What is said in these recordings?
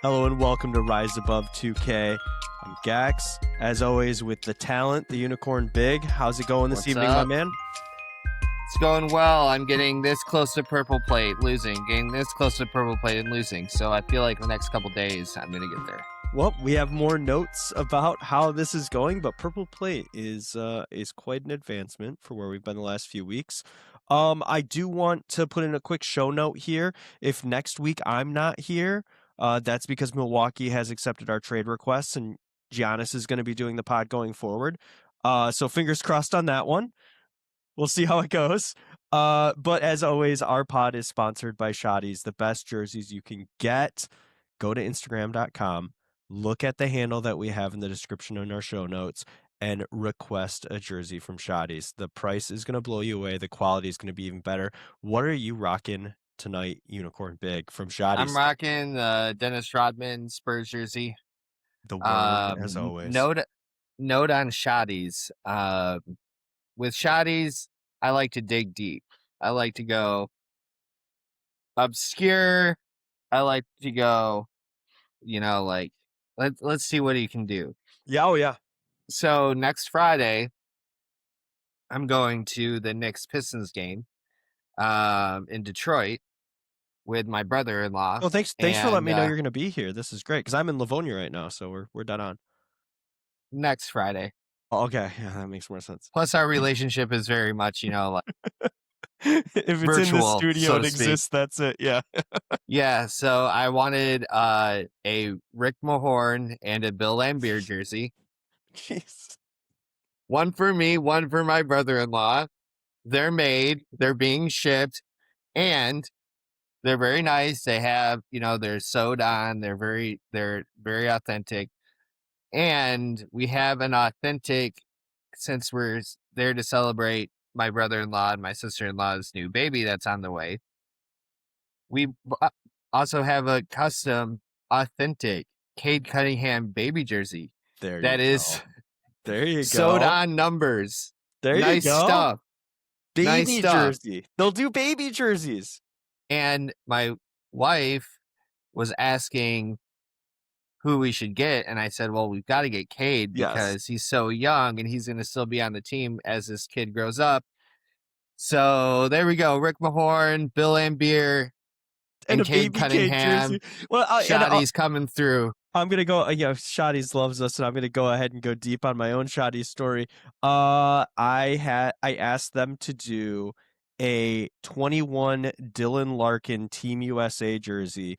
Hello and welcome to Rise Above 2K. I'm Gax, as always, with the talent, the Unicorn Big. How's it going this What's evening, up? my man? It's going well. I'm getting this close to purple plate, losing. Getting this close to purple plate and losing. So I feel like the next couple days I'm gonna get there. Well, we have more notes about how this is going, but Purple Plate is quite an advancement for where we've been the last few weeks. I do want to put in a quick show note here. If next week I'm not here, that's because Milwaukee has accepted our trade requests and Giannis is going to be doing the pod going forward. So fingers crossed on that one. We'll see how it goes. But as always, our pod is sponsored by Shoddy's, the best jerseys you can get. Go to Instagram.com, look at the handle that we have in the description in our show notes, and request a jersey from Shoddy's. The price is going to blow you away. The quality is going to be even better. What are you rocking tonight, Unicorn Big, from Shoddy's? I'm rocking the Dennis Rodman Spurs jersey. The word, as always. Note on Shoddy's. With Shoddy's, I like to dig deep. I like to go obscure. I like to go, let's see what he can do. Yeah, oh yeah. So next Friday, I'm going to the Knicks Pistons game in Detroit with my brother-in-law. Oh, thanks for letting me know you're going to be here. This is great because I'm in Livonia right now, so we're dead on. Next Friday. Oh, okay, yeah, that makes more sense. Plus, our relationship is very much, like if it's virtual, in the studio, so it exists. That's it. Yeah. Yeah. So I wanted a Rick Mahorn and a Bill Laimbeer jersey. Jeez. One for me, one for my brother-in-law. They're made. They're being shipped, and they're very nice. They have, they're sewed on. They're very authentic. And we have an authentic, since we're there to celebrate my brother-in-law and my sister-in-law's new baby that's on the way. We also have a custom, authentic Cade Cunningham baby jersey. There you go. Sewed on numbers. There nice you go. Stuff. Baby nice stuff. jersey. They'll do baby jerseys. And my wife was asking who we should get, and I said, well, we've got to get Cade because he's so young and he's going to still be on the team as this kid grows up. So there we go. Rick Mahorn, Bill Laimbeer, and Cade Cunningham. Jersey. Well, Shoddy's coming through. I'm going to go, Shoddy's loves us, and I'm going to go ahead and go deep on my own Shoddy story. I asked them to do a 21 Dylan Larkin Team USA jersey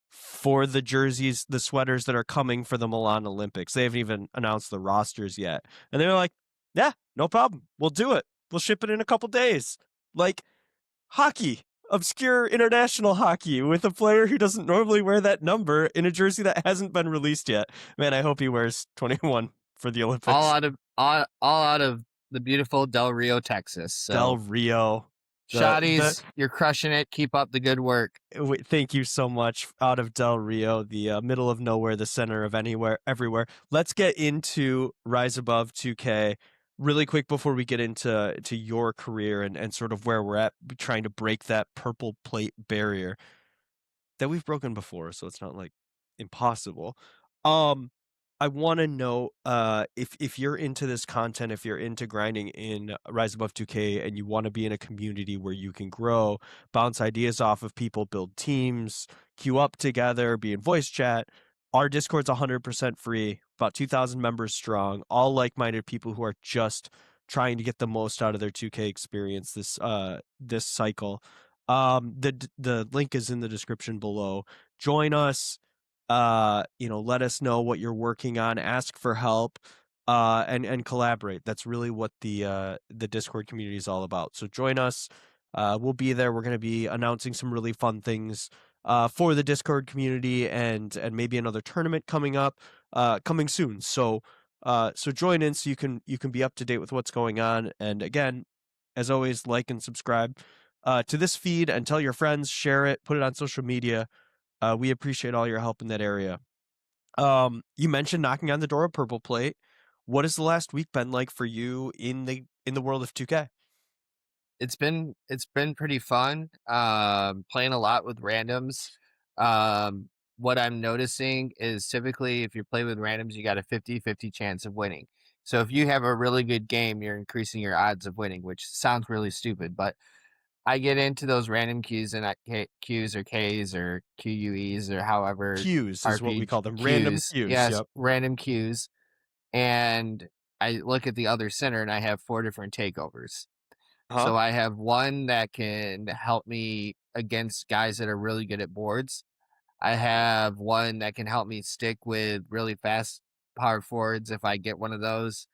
for the jerseys, the sweaters that are coming for the Milan Olympics. They haven't even announced the rosters yet. And they're like, yeah, no problem. We'll do it. We'll ship it in a couple days. Like hockey, obscure international hockey with a player who doesn't normally wear that number in a jersey that hasn't been released yet. Man, I hope he wears 21 for the Olympics. All out of the beautiful Del Rio, Texas. So. Del Rio. Shoddy's, you're crushing it. Keep up the good work. Thank you so much. Out of Del Rio, the middle of nowhere, the center of everywhere. Let's get into Rise Above 2K really quick before we get into your career and sort of where we're at, trying to break that purple plate barrier that we've broken before, so it's not like impossible. I want to know if you're into this content, if you're into grinding in Rise Above 2K and you want to be in a community where you can grow, bounce ideas off of people, build teams, queue up together, be in voice chat. Our Discord's 100% free, about 2,000 members strong, all like-minded people who are just trying to get the most out of their 2K experience this cycle. The link is in the description below. Join us. Let us know what you're working on, ask for help, and collaborate. That's really what the Discord community is all about. So join us. We'll be there. We're going to be announcing some really fun things for the Discord community and maybe another tournament coming soon. So join in so you can be up to date with what's going on. And again, as always, like and subscribe to this feed and tell your friends, share it, put it on social media. We appreciate all your help in that area. You mentioned knocking on the door of Purple Plate. What has the last week been like for you in the world of 2K? It's been pretty fun. Playing a lot with randoms. what I'm noticing is typically if you play with randoms, you got a 50-50 chance of winning. So if you have a really good game, you're increasing your odds of winning, which sounds really stupid, but I get into those random queues and Qs or Ks or QUEs or however Cues is what we RPG call them. Random queues. cues. Yes, Yep. random queues. And I look at the other center and I have 4 different takeovers. Huh? So I have one that can help me against guys that are really good at boards. I have one that can help me stick with really fast power forwards if I get one of those.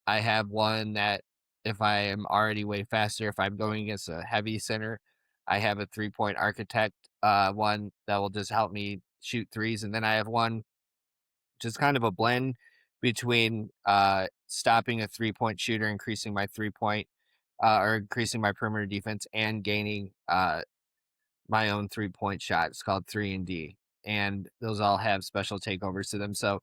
I have one that if I am already way faster, if I'm going against a heavy center, I have a 3 point architect one that will just help me shoot threes. And then I have one just kind of a blend between stopping a 3 point shooter, increasing my 3 point or increasing my perimeter defense and gaining my own 3 point shot. It's called 3 and D, and those all have special takeovers to them. So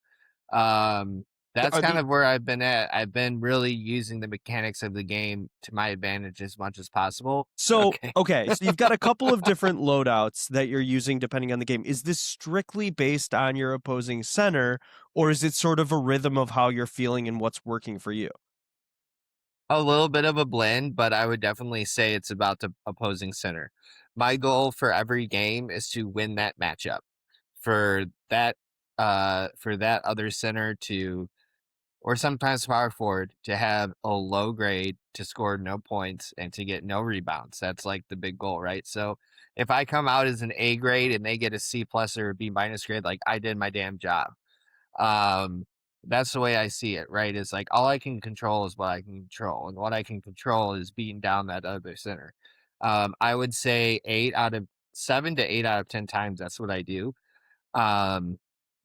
that's Are kind the of where I've been at. I've been really using the mechanics of the game to my advantage as much as possible. So, Okay. okay, so you've got a couple of different loadouts that you're using depending on the game. Is this strictly based on your opposing center, or is it sort of a rhythm of how you're feeling and what's working for you? A little bit of a blend, but I would definitely say it's about the opposing center. My goal for every game is to win that matchup. For that other center to or sometimes power forward to have a low grade, to score no points and to get no rebounds. That's like the big goal, right? So if I come out as an A grade and they get a C plus or a B minus grade, like I did my damn job. Um, that's the way I see it, right? Is like all I can control is what I can control, and what I can control is beating down that other center. I would say 7 to 8 out of 10 times that's what I do. Um,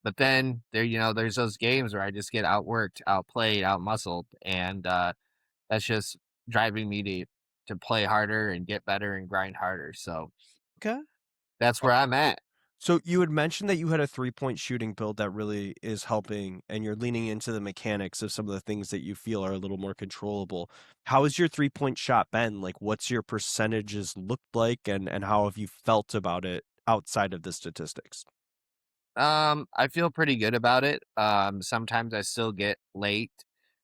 but then there's those games where I just get outworked, outplayed, outmuscled, and that's just driving me to play harder and get better and grind harder. So Okay. that's where I'm at. So you had mentioned that you had a three-point shooting build that really is helping, and you're leaning into the mechanics of some of the things that you feel are a little more controllable. How has your three-point shot been? Like, what's your percentages looked like, and how have you felt about it outside of the statistics? I feel pretty good about it. Sometimes I still get late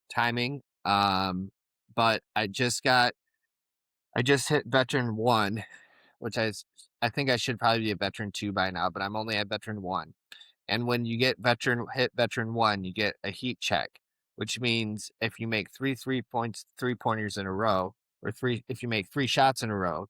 timing. But I just hit veteran one, which I think I should probably be a veteran two by now, but I'm only at veteran one. And when you hit veteran one, you get a heat check, which means if you make three pointers in a row, or if you make 3 shots in a row,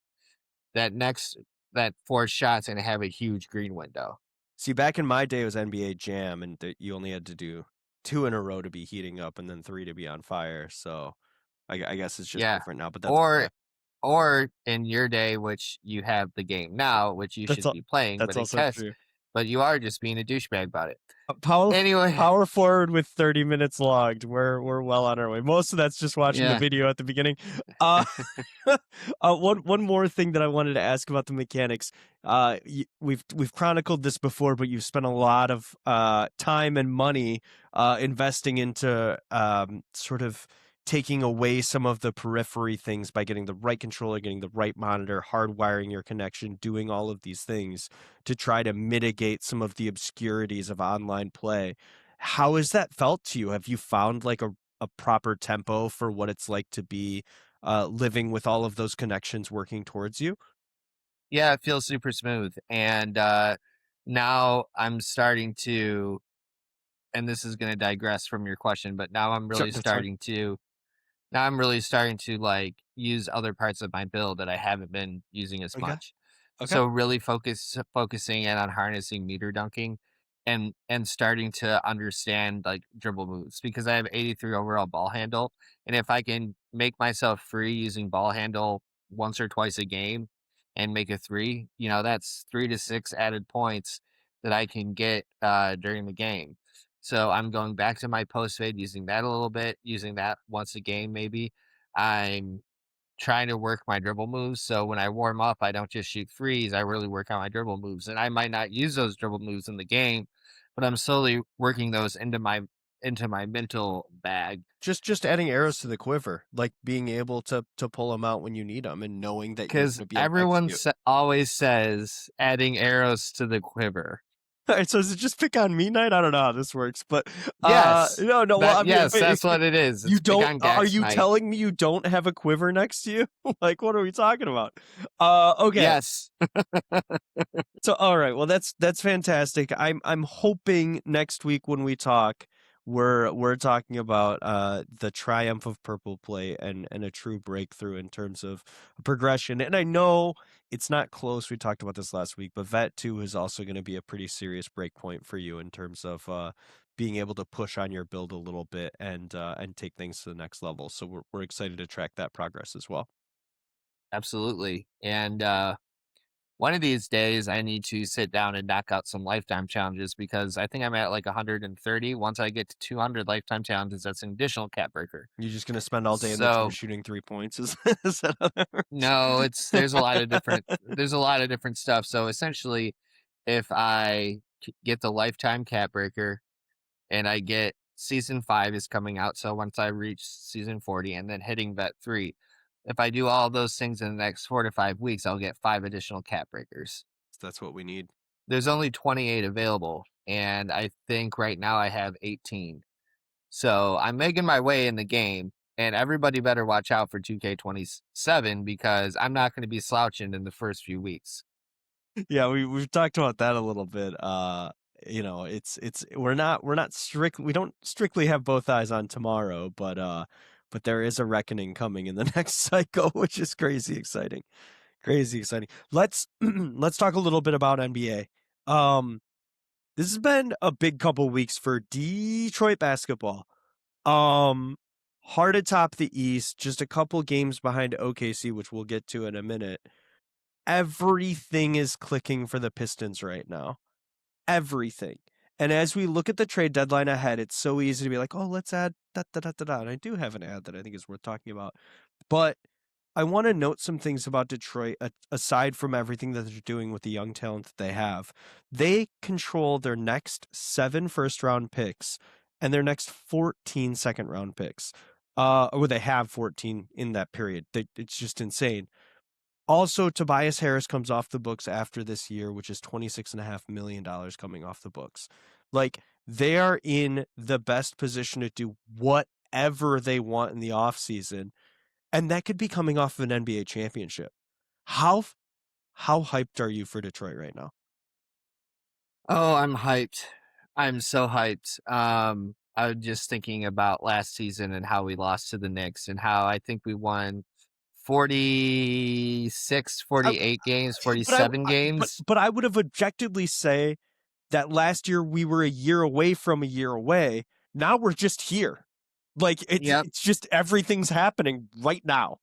that next that fourth shot's gonna have a huge green window. See, back in my day, it was NBA Jam, and you only had to do two in a row to be heating up, and then three to be on fire. So I guess it's just Yeah. different now, but that's Or okay. or in your day, which you have the game now, which you That's should all. be playing, That's but also test, true. but you are just being a douchebag about it. Power Anyway, power forward with 30 minutes logged. We're well on our way. Most of that's just watching the yeah. video at the beginning. Uh, one more thing that I wanted to ask about the mechanics. We've chronicled this before, but you've spent a lot of time and money investing into sort of taking away some of the periphery things by getting the right controller, getting the right monitor, hardwiring your connection, doing all of these things to try to mitigate some of the obscurities of online play. How has that felt to you? Have you found like a proper tempo for what it's like to be living with all of those connections working towards you? Yeah, it feels super smooth. And now I'm starting to, and this is going to digress from your question, but Sure, that's fine. now I'm really starting to like use other parts of my build that I haven't been using as Okay. much. Okay. So really focusing in on harnessing meter dunking and starting to understand like dribble moves because I have 83 overall ball handle. And if I can make myself free using ball handle once or twice a game and make a three, that's 3 to 6 added points that I can get during the game. So I'm going back to my post fade, using that a little bit, using that once a game maybe. I'm trying to work my dribble moves. So when I warm up, I don't just shoot threes. I really work on my dribble moves. And I might not use those dribble moves in the game, but I'm slowly working those into my mental bag Just adding arrows to the quiver, like being able to pull them out when you need them and knowing that you're because gonna be able to everyone execute. always says adding arrows to the quiver. Alright, so is it just pick on me night? I don't know how this works, but, Yes, no, well, I mean, yes, that's what it is. you It's pick don't on are Gax you night. telling me you don't have a quiver next to you? Like, what are we talking about? Okay. Yes, So all right, well that's fantastic. I'm hoping next week when we talk, we're talking about the triumph of purple play and a true breakthrough in terms of progression. And I know it's not close. We talked about this last week, but Vet 2 is also going to be a pretty serious break point for you in terms of being able to push on your build a little bit and take things to the next level. So we're excited to track that progress as well. absolutely. And one of these days, I need to sit down and knock out some lifetime challenges because I think I'm at like 130. Once I get to 200 lifetime challenges, that's an additional cap breaker. You're just going to spend all day in the gym So shooting 3 points. Is that how that works? no, there's a lot of different stuff. So essentially, if I get the lifetime cap breaker and I get season 5 is coming out, so once I reach season 40 and then hitting vet 3, if I do all those things in the next 4 to 5 weeks, I'll get 5 additional cap breakers. That's what we need. There's only 28 available, and I think right now I have 18. So I'm making my way in the game, and everybody better watch out for 2K27 because I'm not going to be slouching in the first few weeks. Yeah, we've talked about that a little bit. It's we're not strict we don't strictly have both eyes on tomorrow, but there is a reckoning coming in the next cycle, which is crazy exciting. Crazy exciting. Let's let's talk a little bit about NBA. This has been a big couple weeks for Detroit basketball. Um, Hard atop the East, just a couple games behind OKC, which we'll get to in a minute. Everything is clicking for the Pistons right now. Everything. And as we look at the trade deadline ahead, it's so easy to be like, oh, let's add da da da da da. And I do have an ad that I think is worth talking about. But I want to note some things about Detroit aside from everything that they're doing with the young talent that they have. They control their next 7 first round picks and their next 14 second round picks. Or they have 14 in that period. It's just insane. Also, Tobias Harris comes off the books after this year, which is $26.5 million coming off the books. Like, they are in the best position to do whatever they want in the offseason. And that could be coming off of an NBA championship. How how hyped are you for Detroit right now? Oh, I'm hyped. I'm so hyped. I was just thinking about last season and how we lost to the Knicks and how I think we won 46, I, 48 games, but I 47 games. but I would have objectively say that last year we were a year away from a year away. Now we're just here. Like Yep. it's just everything's happening right now.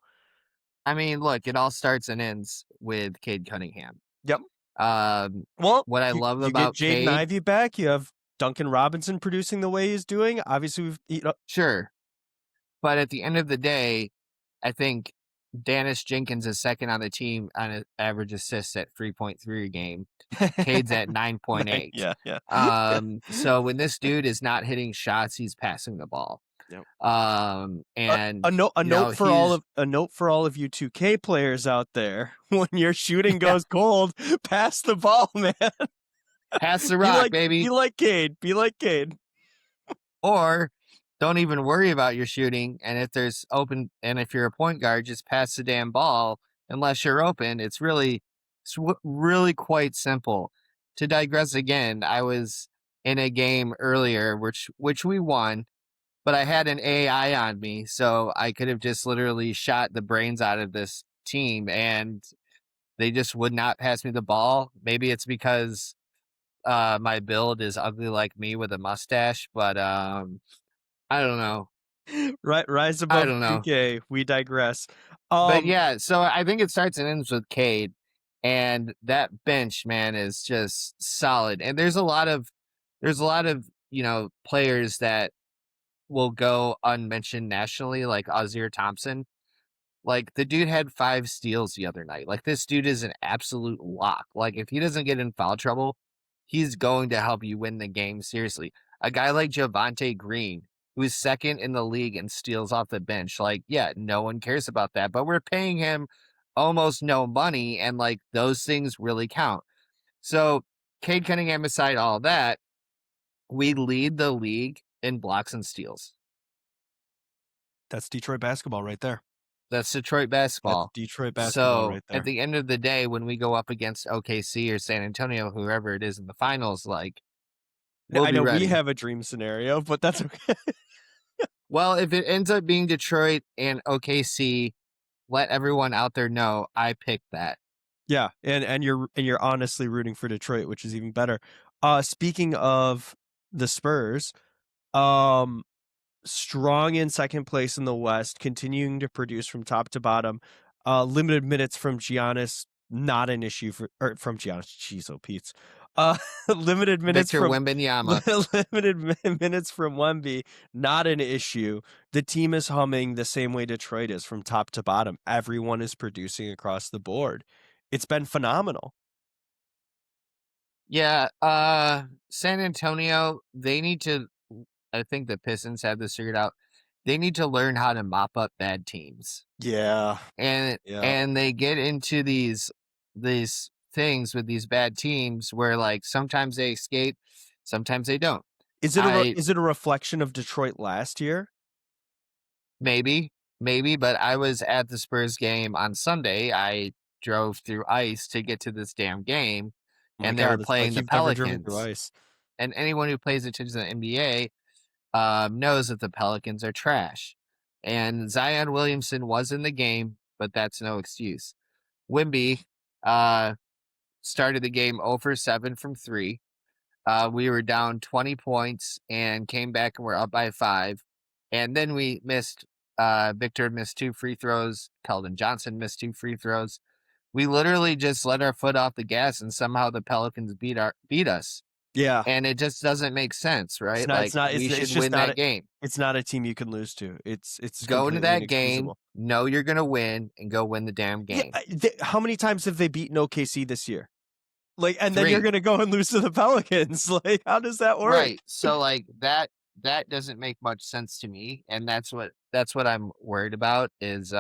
I mean, look, it all starts and ends with Cade Cunningham. Yep. Um, Well, what I love you get about Jaden Cade, Ivey back. You have Duncan Robinson producing the way he's doing. Obviously, sure. But at the end of the day, I think Dennis Jenkins is second on the team on an average assists at 3.3 a game. Cade's at 9.8. yeah, yeah, So when this dude is not hitting shots, he's passing the ball. yeah. And A you know, note for all he's of you 2K players out there: when your shooting goes cold, pass the ball, man. pass the rock, Be baby. like Cade. Be like Cade. Or don't even worry about your shooting. And if there's open, and if you're a point guard, just pass the damn ball. Unless you're open, really quite simple. To digress again, I was in a game earlier, which we won, but I had an AI on me, so I could have just literally shot the brains out of this team, and they just would not pass me the ball. Maybe it's because my build is ugly like me with a mustache, but I don't know. Right, rise I above don't know. 2K. We digress. But Um, yeah, so I think it starts and ends with Cade, and that bench, man, is just solid. And there's a lot of players that will go unmentioned nationally, like Ozir Thompson. Like the dude had 5 steals the other night. Like this dude is an absolute lock. Like if he doesn't get in foul trouble, he's going to help you win the game. Seriously. A guy like Javonte Green, who is second in the league and steals off the bench. Like, yeah, no one cares about that, but we're paying him almost no money, and like those things really count. So, Cade Cunningham aside all that, we lead the league in blocks and steals. That's Detroit basketball right there. That's Detroit That's basketball. Detroit basketball So right at there. the end of the day, when we go up against OKC or San Antonio, whoever it is in the finals, like we'll I be know we ready. have a dream scenario, but that's okay. Well, if it ends up being Detroit and OKC, let everyone out there know I picked that. Yeah, and you're honestly rooting for Detroit, which is even better. Speaking of the Spurs, um, strong in second place in the West, continuing to produce from top to bottom. Limited minutes from Giannis, not an issue for or from Giannis. Jeez, oh Pete's. Limited minutes Victor from Wembanyama. minutes from Wemby, not an issue. The team is humming the same way Detroit is from top to bottom. Everyone is producing across the board. It's been phenomenal. Yeah, San Antonio, they need to I think the Pistons have this figured out. They need to learn how to mop up bad teams. Yeah, And yeah. and they get into these things with these bad teams where like sometimes they escape, sometimes they don't. I Is it a reflection of Detroit last year? maybe, maybe, but I was at the Spurs game on Sunday. I drove through ice to get to this damn game Oh my and they were god, it's playing like the you've never driven through Pelicans. ice. And anyone who pays attention to the NBA knows that the Pelicans are trash. And Zion Williamson was in the game, but that's no excuse. Wimby uh, started the game 0 for 7 from three. We were down 20 points and came back and we're up by 5. And then we missed, Victor missed 2 free throws. Keldon Johnson missed 2 free throws. We literally just let our foot off the gas and somehow the Pelicans beat us. Yeah. And it just doesn't make sense, It's right? not Like it's not we it's should just win not that game. it's not a team you can lose to. It's Go into completely that game, inexcusable. know you're gonna win, and go win the damn Yeah, game. how many times have they beaten OKC this year? Like, and then you're 3. gonna go and lose to the Pelicans. Like, how does that work? Right. So like that doesn't make much sense to me. And that's what I'm worried about is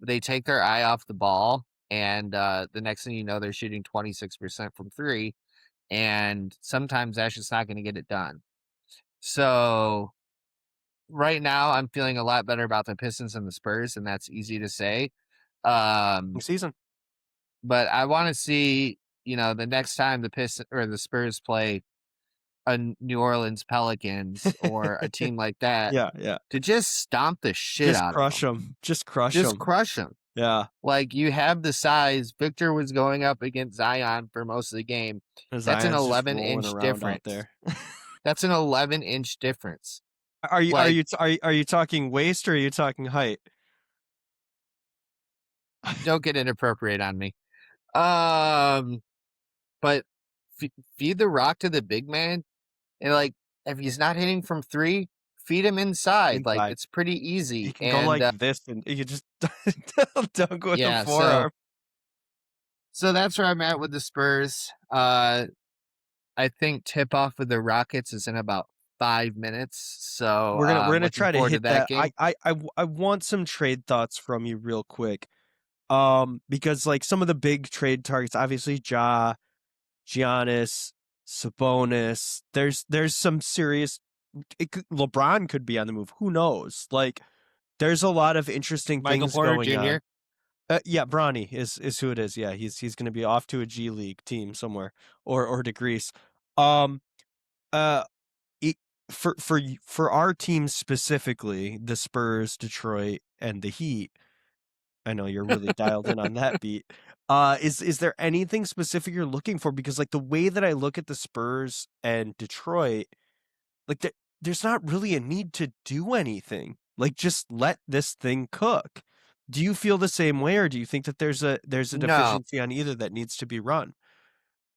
they take their eye off the ball and the next thing you know they're shooting 26% from 3 and sometimes that's just not going to get it done. So right now I'm feeling a lot better about the Pistons and the Spurs and that's easy to say. Um Season. but I want to see, the next time the Pistons or the Spurs play New Orleans Pelicans or a team like that Yeah, yeah. to just stomp the shit Just out of crush them. them. Just crush Just them. crush them. Yeah. Like, you have the size. Victor was going up against Zion for most of the game. That's an Zion's just rolling 11-inch around out difference. there. That's an 11-inch difference. Are Like, you are you talking waist or are you talking height? don't get inappropriate on me. Um, but feed the rock to the big man, and, like, if he's not hitting from 3, feed him inside. Like, Inside. it's pretty He easy, can go and, like this and you just dunk with the yeah, so forearm. that's where I'm at with the Spurs. I think tip off with the Rockets is in about 5 minutes. So We're gonna looking try to forward to hit that that. game. I want some trade thoughts from you real quick. Because like some of the big trade targets, obviously Giannis, Sabonis. There's some serious. LeBron could be on the move. Who knows? Like there's a lot of interesting Michael things Porter going Jr. on. Yeah, Bronny is who it is. Yeah, he's going to be off to a G League team somewhere or to Greece. Um, uh, it, for our team specifically, the Spurs, Detroit, and the Heat. I know you're really dialed in on that beat. Is there anything specific you're looking for? Because like the way that I look at the Spurs and Detroit, like there's not really a need to do anything. Like just let this thing cook. Do you feel the same way, or do you think that there's a No. deficiency on either that needs to be run?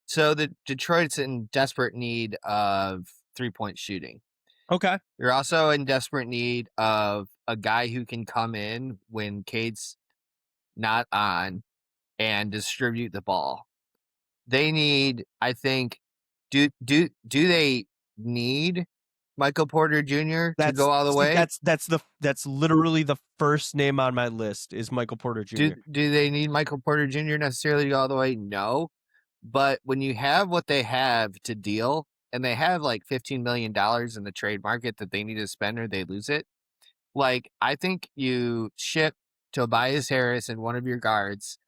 So the Detroit's in desperate need of 3-point shooting. Okay. You're also in desperate need of a guy who can come in when Cade's not on and distribute the ball. They need, I think, do they need Michael Porter Jr. to That's go all the see, way? that's literally the first name on my list is Michael Porter Do Jr. do they need Michael Porter Jr. necessarily to go all the way? No. But when you have what they have to deal, and they have like $15 million in the trade market that they need to spend or they lose it, like I think you ship Tobias Harris and one of your guards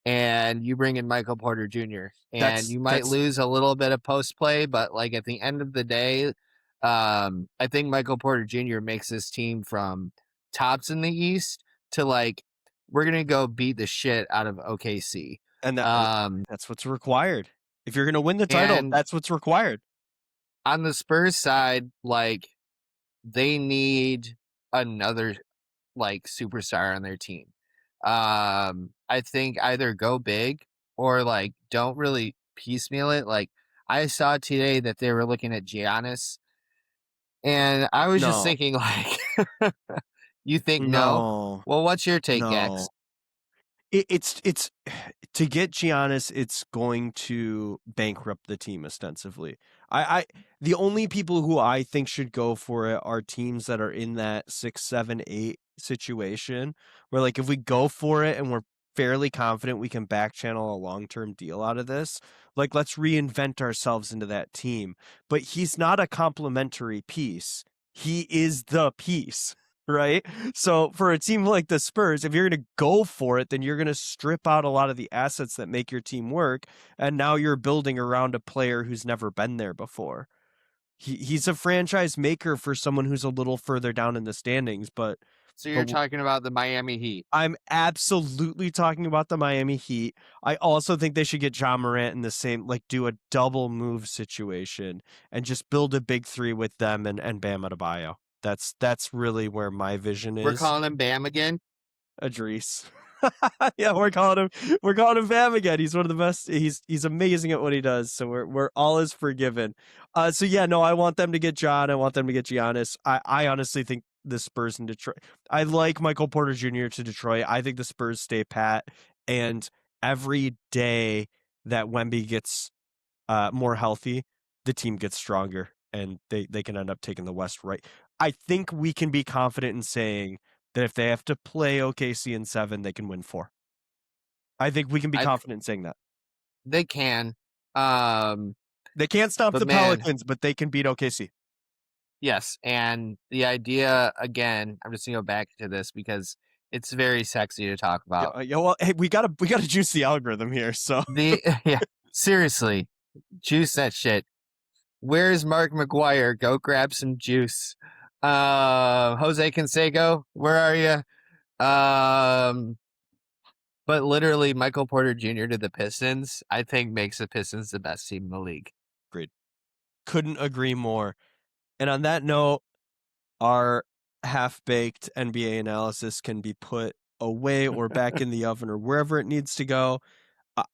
and you bring in Michael Porter Jr. and you might That's lose a little bit of post play, but like at the end of the day, I think Michael Porter Jr. makes this team from tops in the East to like we're gonna go beat the shit out of OKC. and Um, that's what's required. If you're gonna win the title, and that's what's required. on the Spurs side, like they need another like superstar on their team. I think either go big or like don't really piecemeal it. Like I saw today that they were looking at Giannis, and I was just No, thinking like, you think no? no, Well, what's your take, X? no. It's to get Giannis, it's going to bankrupt the team ostensibly. I the only people who I think should go for it are teams that are in that 6, 7, 8 situation where like if we go for it and we're fairly confident we can back channel a long-term deal out of this, like let's reinvent ourselves into that team. But he's not a complementary piece. He is the piece. Right? So for a team like the Spurs, if you're going to go for it, then you're going to strip out a lot of the assets that make your team work, and now you're building around a player who's never been there before. He's a franchise maker for someone who's a little further down in the standings, So but you're talking about the Miami Heat. I'm absolutely talking about the Miami Heat. I also think they should get Ja Morant in the same, like do a double move situation and just build a big three with them and Bam Adebayo. That's really where my vision We're is. calling him Bam again. Idris. Yeah, we're calling him Bam again. He's one of the best. He's amazing at what he does. So we're all is forgiven. So yeah, no, I want them to get John. I want them to get Giannis. I honestly think the Spurs in Detroit. I like Michael Porter Jr. to Detroit. I think the Spurs stay pat, and every day that Wemby gets more healthy, the team gets stronger, and they can end up taking the West right. I think we can be confident in saying that if they have to play OKC in 7, they can win 4. I think we can be I confident in saying that. They can. Um, They can't stop but the man, Pelicans, but they can beat OKC. yes, and the idea again, I'm just gonna go back to this because it's very sexy to talk about. Yeah, well, hey, we gotta juice the algorithm here. So The yeah, seriously, juice that shit. Where's Mark McGuire? Go grab some juice. Jose Canseco, where are you? But literally, Michael Porter Jr. to the Pistons, I think makes the Pistons the best team in the league. great. Couldn't agree more. And on that note, our half-baked NBA analysis can be put away or back in the oven or wherever it needs to go.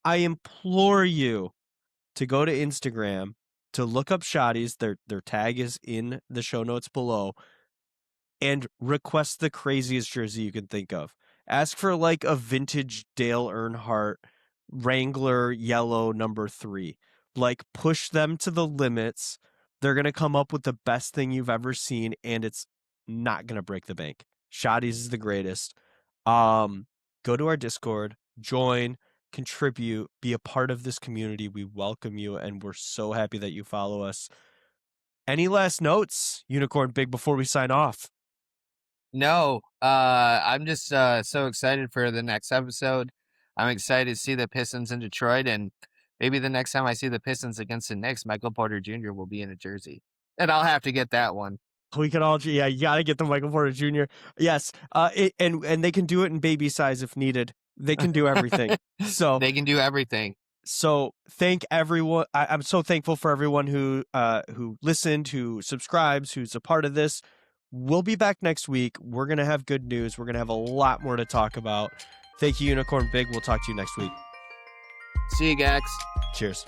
I implore you to go to Instagram to look up Shotties. Their tag is in the show notes below, and request the craziest jersey you can think of. Ask for like a vintage Dale Earnhardt Wrangler yellow number 3. Like push them to the limits. They're going to come up with the best thing you've ever seen, and it's not going to break the bank. Shotties is the greatest. Go to our Discord, join, contribute, be a part of this community. We welcome you, and we're so happy that you follow us. Any last notes, Unicorn Big, before we sign off? No, I'm just so excited for the next episode. I'm excited to see the Pistons in Detroit, and maybe the next time I see the Pistons against the Knicks, Michael Porter Jr. will be in a jersey, and I'll have to get that one. We can all, yeah, you gotta get the Michael Porter Jr. Yes, and they can do it in baby size if needed. They can do everything. So They can do everything. thank everyone. I'm so thankful for everyone who listened, who subscribes, who's a part of this. We'll be back next week. We're gonna have good news. We're gonna have a lot more to talk about. Thank you, Unicorn Big. We'll talk to you next week. See you, Gax. Cheers.